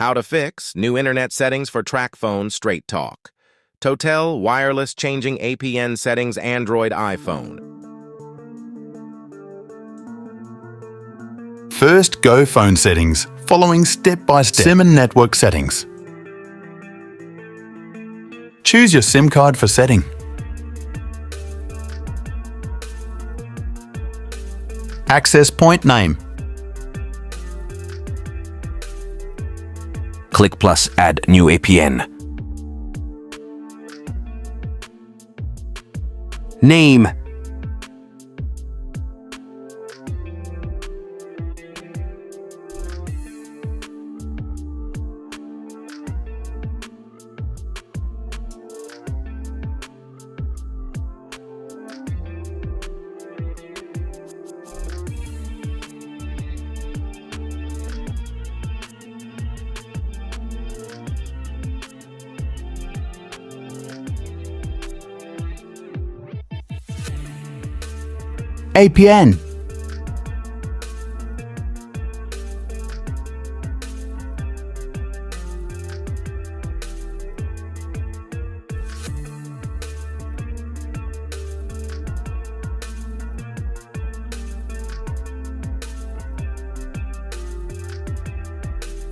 How to fix new internet settings for TracFone Straight Talk Totel wireless changing APN settings Android iPhone. First, go phone settings, following step-by-step SIM and network settings. Choose your SIM card for setting. Access point name. Click plus add new APN. Name. APN.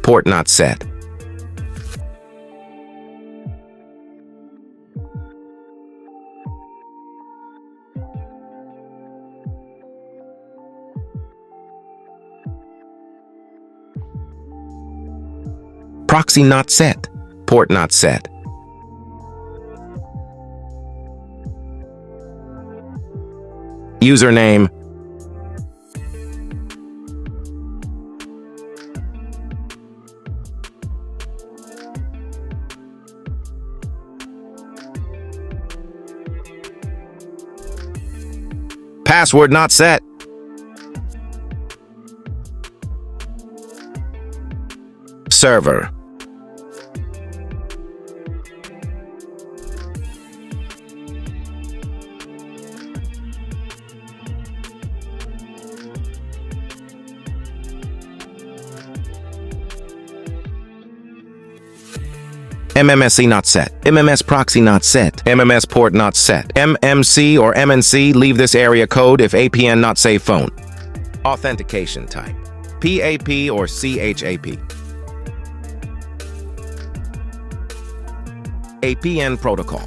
Port not set. Proxy not set. Port not set. Username. Password not set. Server. MMSC not set. MMS proxy not set. MMS port not set. MMC or MNC leave this area code if APN not save phone. Authentication type. PAP or CHAP. APN protocol.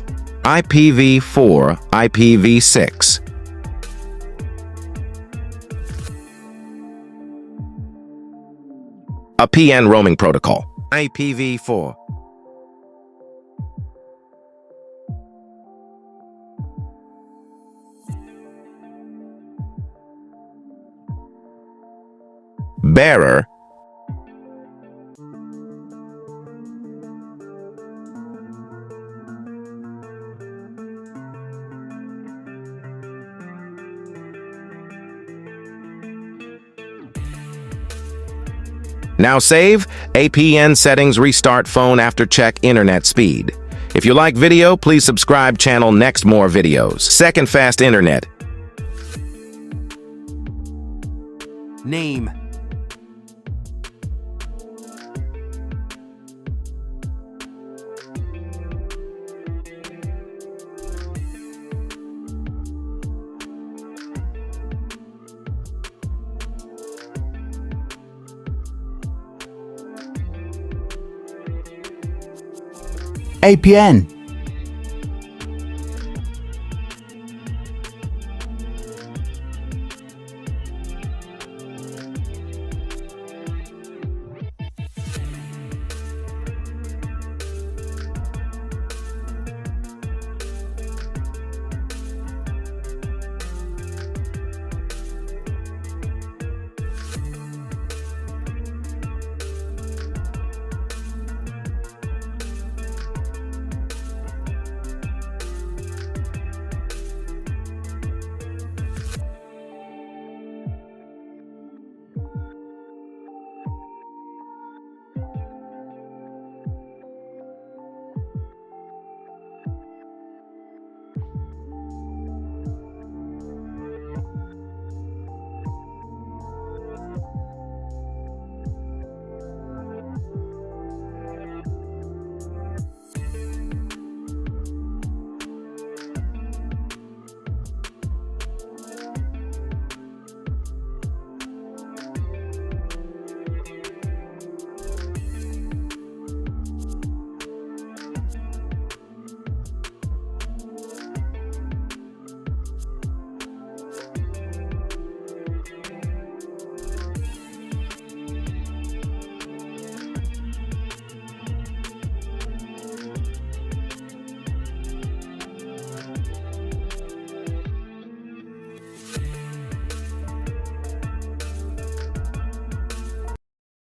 IPv4, IPv6. APN roaming protocol. IPv4. Bearer. Now save, APN settings restart phone after check internet speed. If you like video, please subscribe channel next more videos. Second fast internet. Name. APN.